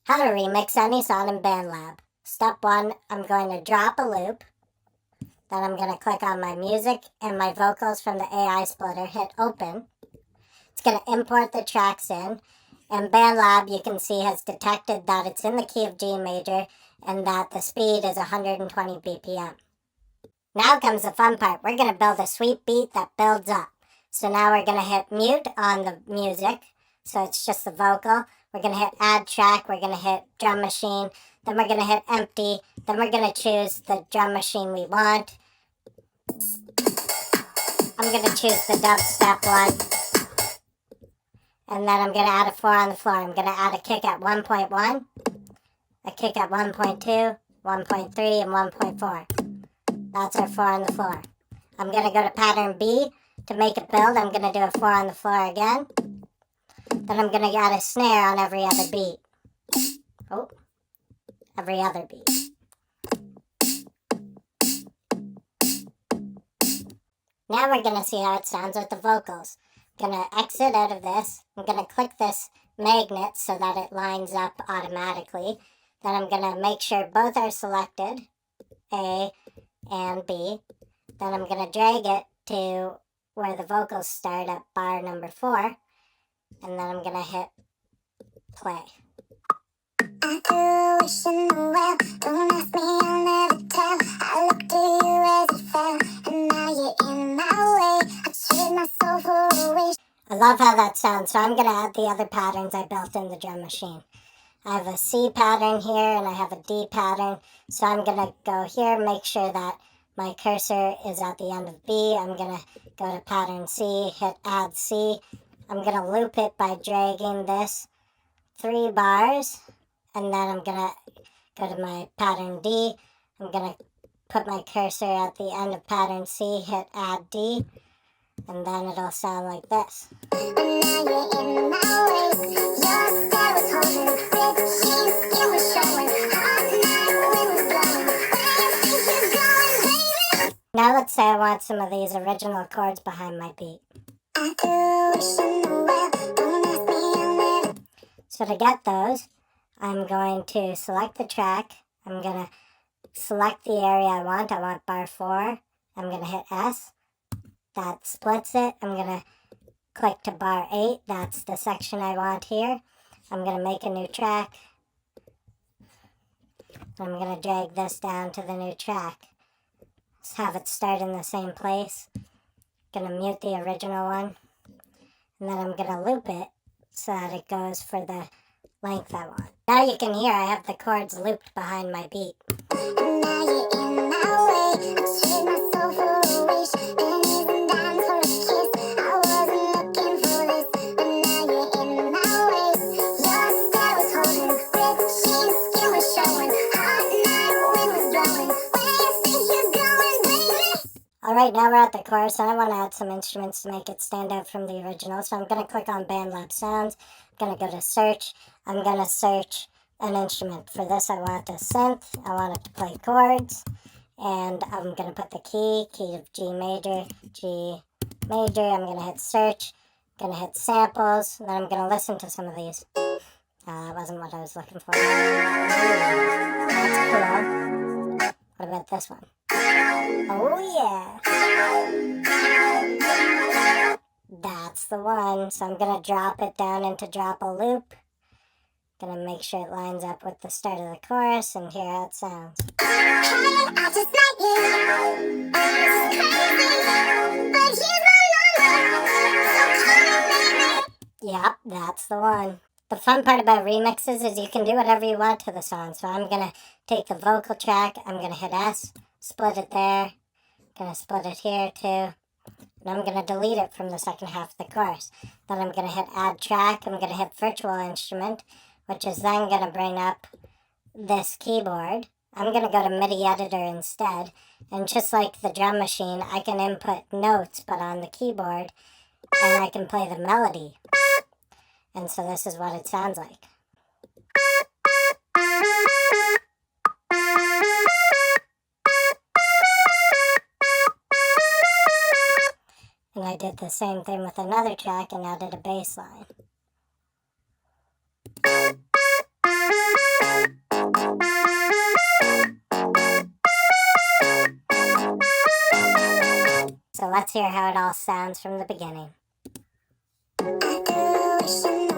How to remix any song in BandLab. Step 1, I'm going to drop a loop. Then I'm going to click on my music and my vocals from the AI splitter, hit open. It's going to import the tracks in. And BandLab, you can see, has detected that it's in the key of G major and that the speed is 120 BPM. Now comes the fun part. We're going to build a sweet beat that builds up. So now we're going to hit mute on the music. So it's just the vocal. We're going to hit add track. We're going to hit drum machine. Then we're going to hit empty. Then we're going to choose the drum machine we want. I'm going to choose the dubstep one. And then I'm going to add a 4 on the floor. I'm going to add a kick at 1.1, a kick at 1.2, 1.3, and 1.4. That's our 4 on the floor. I'm going to go to pattern B to make it build. I'm going to do a 4 on the floor again. Then I'm going to add a snare on every other beat. Oh, every other beat. Now we're going to see how it sounds with the vocals. I'm going to exit out of this. I'm going to click this magnet so that it lines up automatically. Then I'm going to make sure both are selected, A and B. Then I'm going to drag it to where the vocals start at bar number 4. And then I'm going to hit play. I threw a wish in the well. Don't ask me, I'll never tell. I looked to you as it fell, and now you're in my way. I traded my soul for a wish. I love how that sounds, so I'm going to add the other patterns I built in the drum machine. I have a C pattern here, and I have a D pattern. So I'm going to go here, make sure that my cursor is at the end of B. I'm going to go to pattern C, hit add C. I'm going to loop it by dragging this 3 bars. And then I'm going to go to my pattern D. I'm going to put my cursor at the end of pattern C, hit add D. And then it'll sound like this. And now you're in my way. Your stare was holding, red jeans, skin was showing, hot night, wind was blowing. Where do you think you're going, baby? Now let's say I want some of these original chords behind my beat. I threw a wish in the well, don't ask me, I'll never. So to get those, I'm going to select the track. I'm going to select the area I want. I want bar 4. I'm going to hit S. That splits it. I'm going to click to bar 8. That's the section I want here. I'm going to make a new track. I'm going to drag this down to the new track. Let's have it start in the same place. Going to mute the original one. And then I'm going to loop it so that it goes for the length I want. Now you can hear I have the chords looped behind my beat. And now you're in my way. I trade my soul for a wish. And even dying for a kiss. I wasn't looking for this. But now you're in my way. Your stare was holding, red jeans, skin was showing, hot night, wind was blowing. Where you think you're going, baby? Alright, now we're at the chorus, and I want to add some instruments to make it stand out from the original. So I'm going to click on BandLab Sounds. I'm going to go to search. I'm going to search an instrument. For this, I want a synth. I want it to play chords. And I'm going to put the key of G major, G major. I'm going to hit search. I'm going to hit samples. And then I'm going to listen to some of these. That wasn't what I was looking for. That's cool. What about this one? Oh, yeah. That's the one. So I'm going to drop it down into drop a loop. Going to make sure it lines up with the start of the chorus and hear how it sounds. Hey, I just met you. It's crazy, but here's my number. So call me, baby. Yep, that's the one. The fun part about remixes is you can do whatever you want to the song. So I'm going to take the vocal track. I'm going to hit S, split it there. Going to split it here too. And I'm going to delete it from the second half of the chorus. Then I'm going to hit add track. I'm going to hit virtual instrument, which is then going to bring up this keyboard. I'm going to go to MIDI editor instead. And just like the drum machine, I can input notes, but on the keyboard, and I can play the melody. And so this is what it sounds like. And I did the same thing with another track and added a bass line. let's hear how it all sounds from the beginning. I do wish